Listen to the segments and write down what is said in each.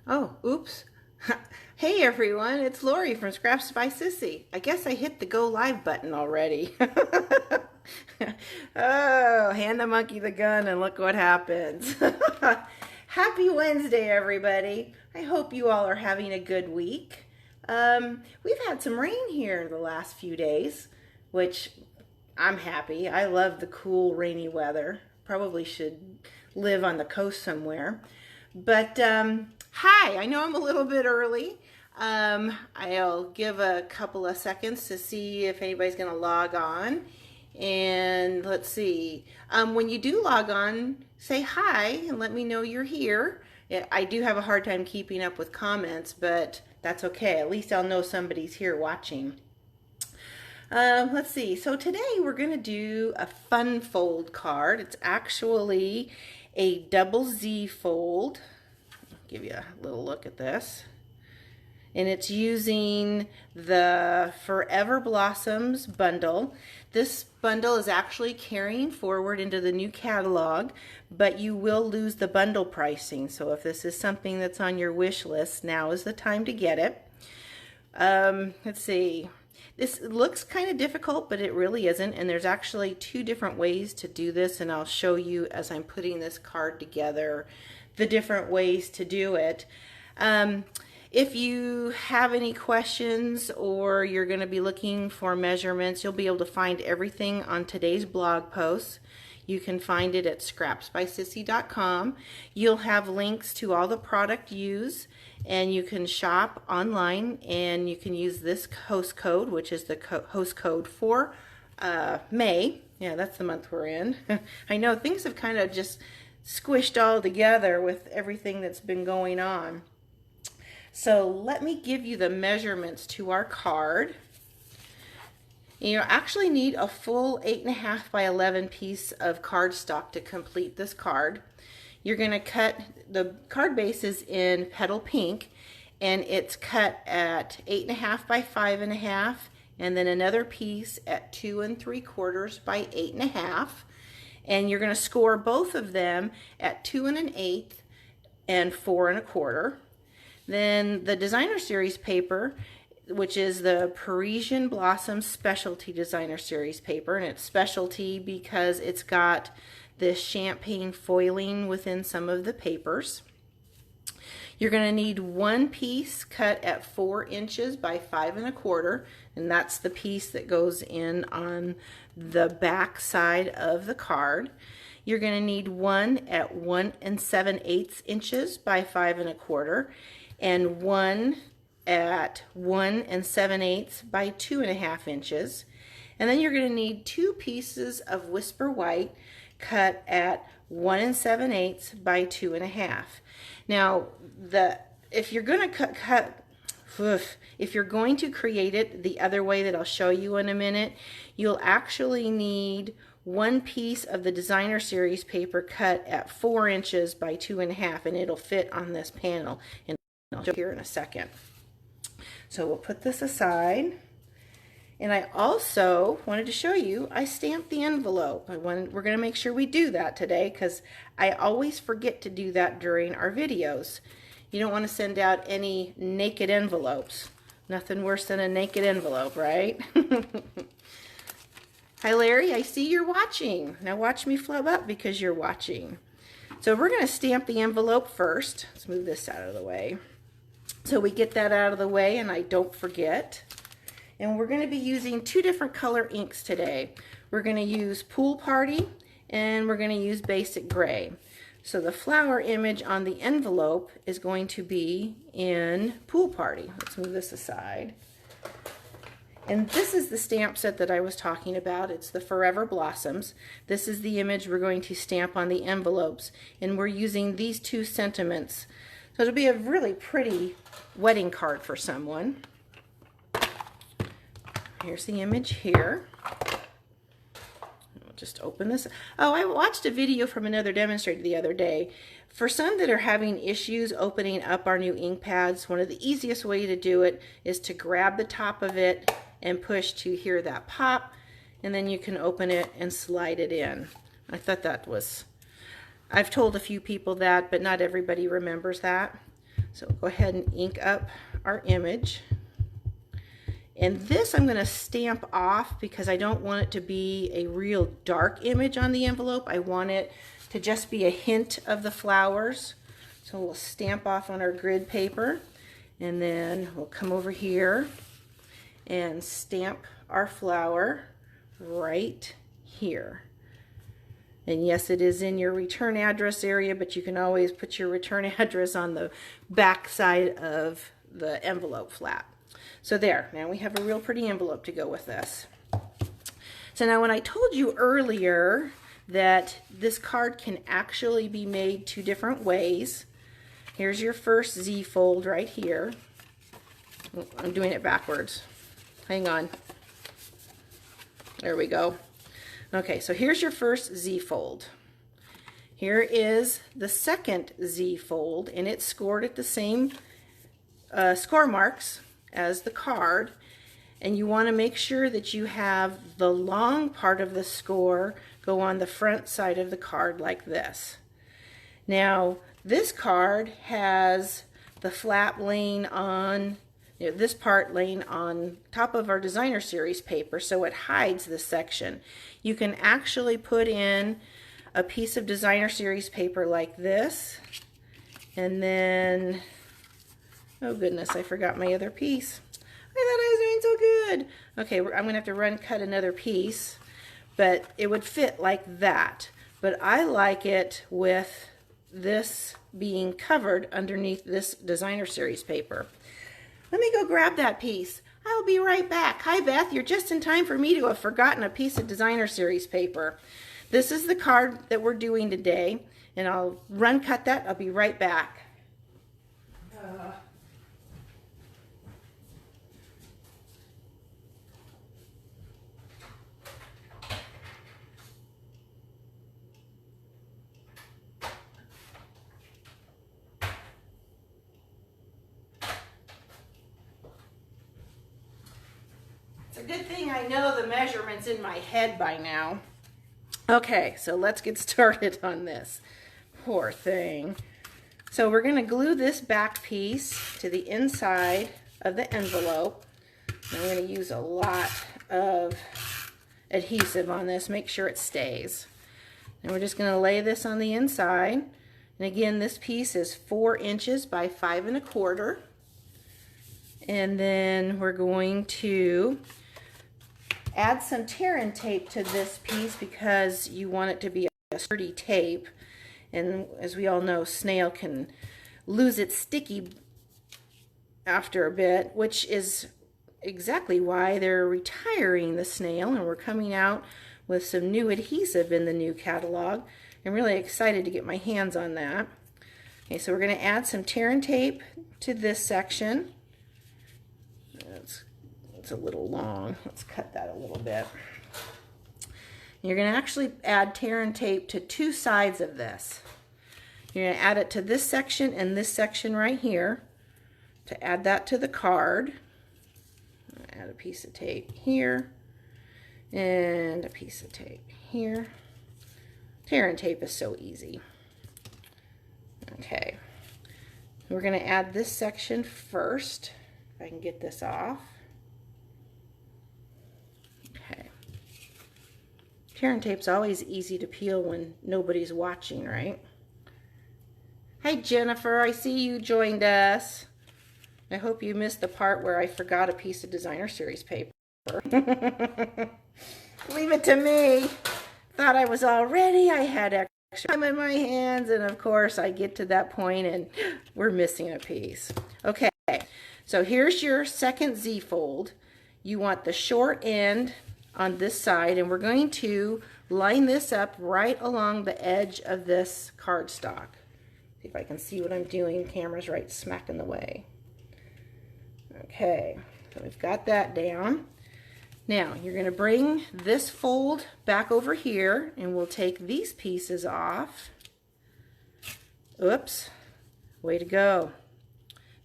Oh, oops. Hey everyone, it's Lori from Scraps by Sissy. I guess I hit the go live button already. Oh, hand the monkey the gun and look what happens. Happy Wednesday, everybody. I hope you all are having a good week. We've had some rain here the last few days, which I'm happy. I love the cool, rainy weather. Probably should live on the coast somewhere. But hi, I know I'm a little bit early. I'll give a couple of seconds to see if anybody's going to log on. And let's see. When you do log on, say hi and let me know you're here. I do have a hard time keeping up with comments, but that's okay. At least I'll know somebody's here watching. Let's see. So today we're going to do a fun fold card. It's actually a double Z fold. I'll give you a little look at this. And it's using the Forever Blossoms bundle. This bundle is actually carrying forward into the new catalog, but you will lose the bundle pricing. So if this is something that's on your wish list, now is the time to get it. Let's see. This looks kind of difficult, but it really isn't. And there's actually two different ways to do this, and I'll show you as I'm putting this card together the different ways to do it. If you have any questions or you're going to be looking for measurements, you'll be able to find everything on today's blog post. You can find it at scrapsbysissy.com. You'll have links to all the product used, and you can shop online, and you can use this host code, which is the host code for May. Yeah, that's the month we're in. I know things have kind of just squished all together with everything that's been going on. So let me give you the measurements to our card. You actually need a full 8.5 by 11 piece of cardstock to complete this card. You're going to cut, the card base is in Petal Pink, and it's cut at 8.5 by 5.5, and then another piece at 2 3/4 by 8.5. And you're going to score both of them at 2 1/8 and 4 1/4. Then the Designer Series paper, which is the Parisian Blossom Specialty Designer Series paper, and it's specialty because it's got this champagne foiling within some of the papers. You're going to need one piece cut at 4 inches by 5 1/4, and that's the piece that goes in on the back side of the card. You're going to need one at 1 7/8 inches by 5 1/4, and one at 1 7/8 by 2.5 inches. And then you're going to need two pieces of Whisper White cut at 1 7/8 by 2.5. Now, if you're going to if you're going to create it the other way that I'll show you in a minute, you'll actually need one piece of the Designer Series paper cut at 4 inches by 2.5, and it'll fit on this panel. And I'll show you here in a second. So we'll put this aside. And I also wanted to show you, I stamped the envelope. We're going to make sure we do that today because I always forget to do that during our videos. You don't want to send out any naked envelopes. Nothing worse than a naked envelope, right? Hi Larry, I see you're watching. Now watch me flub up because you're watching. So we're going to stamp the envelope first. Let's move this out of the way. So we get that out of the way and I don't forget. And we're going to be using two different color inks today. We're going to use Pool Party and we're going to use Basic Gray. So the flower image on the envelope is going to be in Pool Party. Let's move this aside. And this is the stamp set that I was talking about. It's the Forever Blossoms. This is the image we're going to stamp on the envelopes. And we're using these two sentiments. So it'll be a really pretty wedding card for someone. Here's the image here. I'll just open this. Oh, I watched a video from another demonstrator the other day. For some that are having issues opening up our new ink pads, one of the easiest way to do it is to grab the top of it and push to hear that pop, and then you can open it and slide it in. I thought that was, I've told a few people that, but not everybody remembers that. So go ahead and ink up our image. And this I'm going to stamp off because I don't want it to be a real dark image on the envelope. I want it to just be a hint of the flowers. So we'll stamp off on our grid paper, and then we'll come over here and stamp our flower right here. And yes, it is in your return address area, but you can always put your return address on the back side of the envelope flap. So there, now we have a real pretty envelope to go with this. So now when I told you earlier that this card can actually be made two different ways, here's your first Z fold right here. I'm doing it backwards. Hang on. There we go. Okay, so here's your first Z fold. Here is the second Z fold, and it's scored at the same score marks as the card, and you want to make sure that you have the long part of the score go on the front side of the card like this. Now this card has the flap laying on, this part laying on top of our designer series paper, so it hides this section. You can actually put in a piece of designer series paper like this, and then, oh goodness, I forgot my other piece. I thought I was doing so good. Okay, I'm going to have to cut another piece, but it would fit like that. But I like it with this being covered underneath this designer series paper. Let me go grab that piece. I'll be right back. Hi, Beth. You're just in time for me to have forgotten a piece of designer series paper. This is the card that we're doing today, and I'll cut that. I'll be right back. It's a good thing I know the measurements in my head by now. Okay, so let's get started on this. Poor thing. So we're going to glue this back piece to the inside of the envelope. I'm going to use a lot of adhesive on this, make sure it stays. And we're just going to lay this on the inside. And again, this piece is 4 inches by 5 1/4. And then we're going to add some tear and tape to this piece because you want it to be a sturdy tape. And as we all know, snail can lose its sticky after a bit, which is exactly why they're retiring the snail, and we're coming out with some new adhesive in the new catalog. I'm really excited to get my hands on that. Okay, so we're going to add some tear and tape to this section. It's a little long. Let's cut that a little bit. You're going to actually add tear and tape to 2 sides of this. You're going to add it to this section and this section right here to add that to the card. Add a piece of tape here and a piece of tape here. Tear and tape is so easy. Okay, we're going to add this section first. If I can get this off. Okay. Tear and tape's always easy to peel when nobody's watching, right? Hi Jennifer, I see you joined us. I hope you missed the part where I forgot a piece of designer series paper. Leave it to me. Thought I was all ready. I had extra time in my hands, and of course I get to that point and we're missing a piece. Okay, so here's your second Z fold. You want the short end on this side, and we're going to line this up right along the edge of this cardstock. See if I can see what I'm doing. Camera's right smack in the way. Okay, so we've got that down. Now you're going to bring this fold back over here, and we'll take these pieces off. Oops, way to go.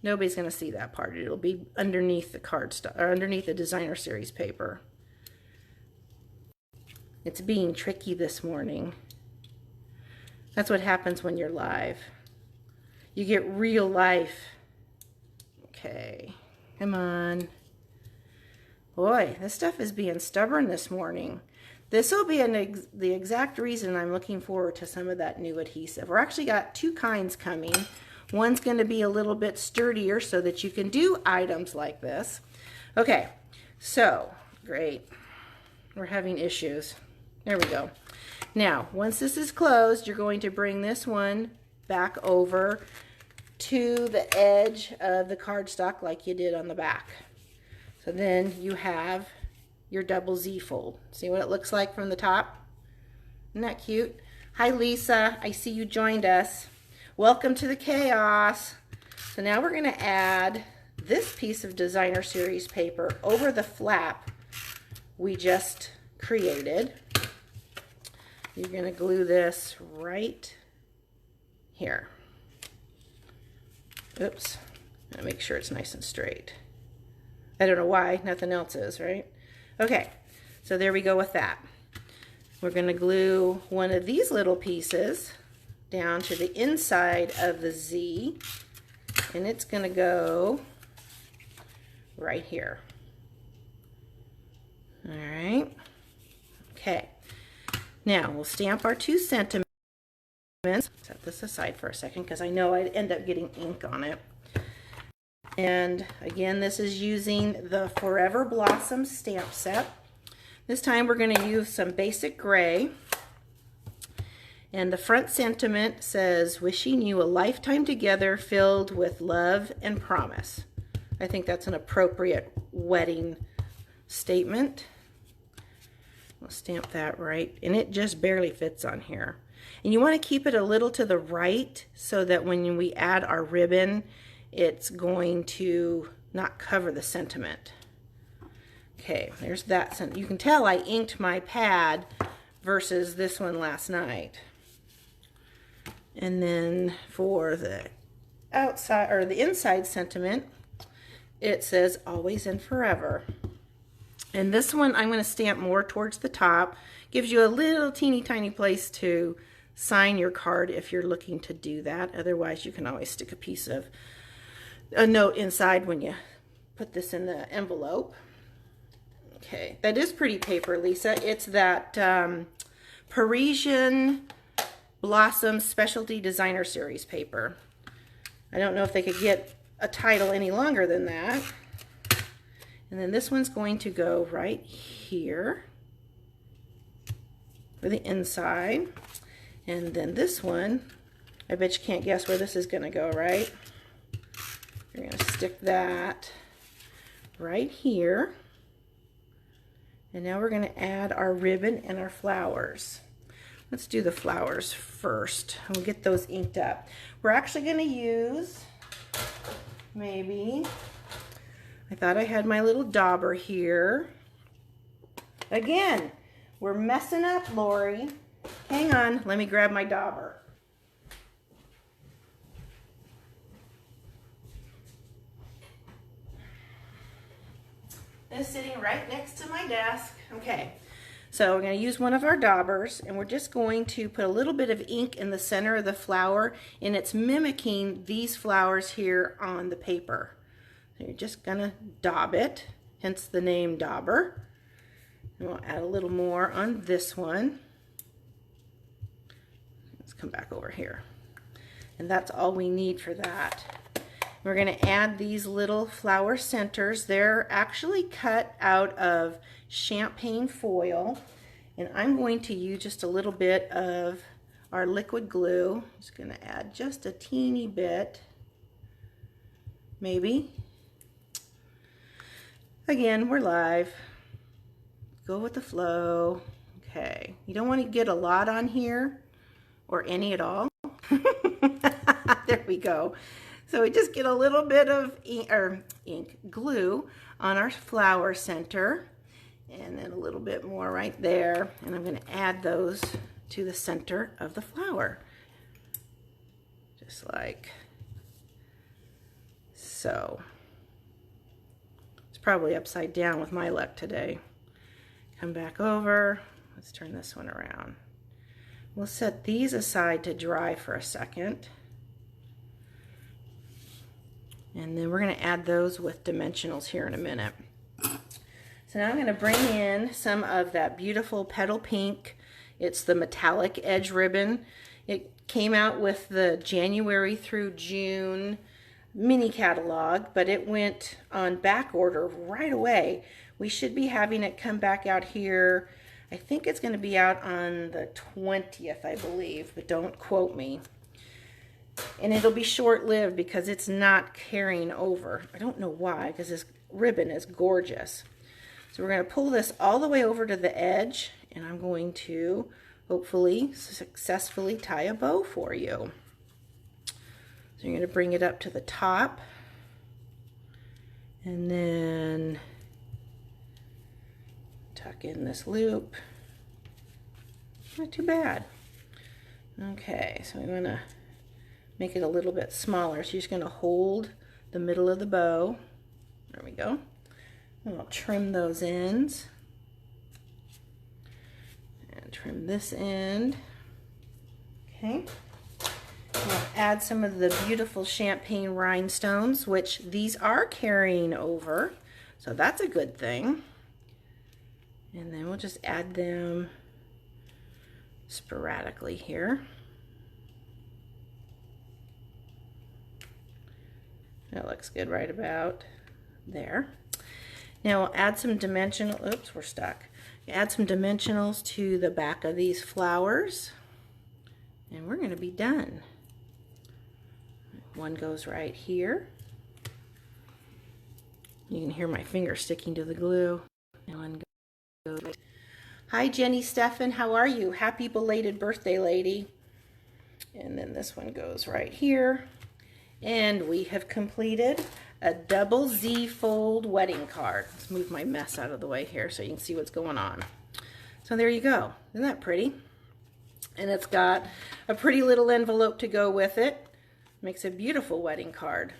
Nobody's going to see that part. It'll be underneath the cardstock, or underneath the designer series paper. It's being tricky this morning. That's what happens when you're live. You get real life Okay, come on. Boy, this stuff is being stubborn this morning. This will be the exact reason I'm looking forward to some of that new adhesive. We're actually got two kinds coming. One's going to be a little bit sturdier so that you can do items like this. Okay, so great. We're having issues. There we go. Now, once this is closed, you're going to bring this one back over to the edge of the cardstock like you did on the back. So then you have your double Z fold. See what it looks like from the top? Isn't that cute? Hi Lisa, I see you joined us. Welcome to the chaos. So now we're going to add this piece of designer series paper over the flap we just created. You're going to glue this right here. Oops, gotta make sure it's nice and straight. I don't know why, nothing else is, right? Okay, so there we go with that. We're going to glue one of these little pieces down to the inside of the Z, and it's going to go right here. All right. Okay. Now we'll stamp our 2 centimeters. Set this aside for a second because I know I'd end up getting ink on it. And again, this is using the Forever Blossom stamp set. This time we're going to use some basic gray. And the front sentiment says, wishing you a lifetime together filled with love and promise. I think that's an appropriate wedding statement. We'll stamp that right. And it just barely fits on here. And you want to keep it a little to the right so that when we add our ribbon, it's going to not cover the sentiment. Okay, there's that. You can tell I inked my pad versus this one last night. And then for the outside or the inside sentiment, it says always and forever. And this one I'm going to stamp more towards the top. Gives you a little teeny tiny place to sign your card if you're looking to do that. Otherwise, you can always stick a piece of a note inside when you put this in the envelope. Okay, that is pretty paper, Lisa. It's that Parisian Blossom Specialty Designer Series paper. I don't know if they could get a title any longer than that. And then this one's going to go right here for the inside. And then this one, I bet you can't guess where this is going to go, right? We're going to stick that right here. And now we're going to add our ribbon and our flowers. Let's do the flowers first. We'll get those inked up. We're actually going to use maybe, I thought I had my little dauber here. Again, we're messing up, Lori. Hang on, let me grab my dauber. It's sitting right next to my desk. Okay, so we're going to use one of our daubers, and we're just going to put a little bit of ink in the center of the flower, and it's mimicking these flowers here on the paper. So you're just going to daub it, hence the name dauber. And we'll add a little more on this one. Let's come back over here. And that's all we need for that. We're going to add these little flower centers. They're actually cut out of champagne foil. And I'm going to use just a little bit of our liquid glue. I'm just going to add just a teeny bit, maybe. Again, we're live. Go with the flow. Okay. You don't want to get a lot on here or any at all. There we go. So we just get a little bit of glue on our flower center, and then a little bit more right there. And I'm going to add those to the center of the flower. Just like so. It's probably upside down with my luck today. Come back over. Let's turn this one around. We'll set these aside to dry for a second. And then we're going to add those with dimensionals here in a minute. So now I'm going to bring in some of that beautiful petal pink. It's the metallic edge ribbon. It came out with the January through June mini catalog, but it went on back order right away. We should be having it come back out here. I think it's going to be out on the 20th, I believe, but don't quote me. And it'll be short-lived because it's not carrying over. I don't know why, because this ribbon is gorgeous. So we're going to pull this all the way over to the edge, and I'm going to hopefully successfully tie a bow for you. So you're going to bring it up to the top, and then tuck in this loop. Not too bad. Okay, so we want to make it a little bit smaller. So you're just going to hold the middle of the bow. There we go. And I'll trim those ends. And trim this end. Okay. We'll add some of the beautiful champagne rhinestones, which these are carrying over. So that's a good thing. And then we'll just add them sporadically here. That looks good right about there. Now we'll add some dimensional, oops, we're stuck. Add some dimensionals to the back of these flowers, and we're going to be done. One goes right here. You can hear my finger sticking to the glue. And one goes right. Hi Jenny Steffen, how are you? Happy belated birthday, lady. And then this one goes right here. And we have completed a double Z fold wedding card. Let's move my mess out of the way here so you can see what's going on. So there you go. Isn't that pretty? And it's got a pretty little envelope to go with it. Makes a beautiful wedding card.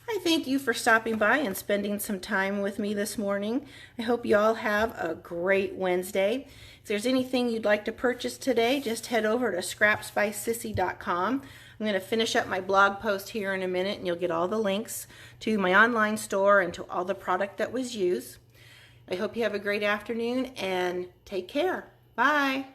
I thank you for stopping by and spending some time with me this morning. I hope you all have a great Wednesday. If there's anything you'd like to purchase today, just head over to scrapsbysissy.com. I'm going to finish up my blog post here in a minute, and you'll get all the links to my online store and to all the product that was used. I hope you have a great afternoon, and take care. Bye.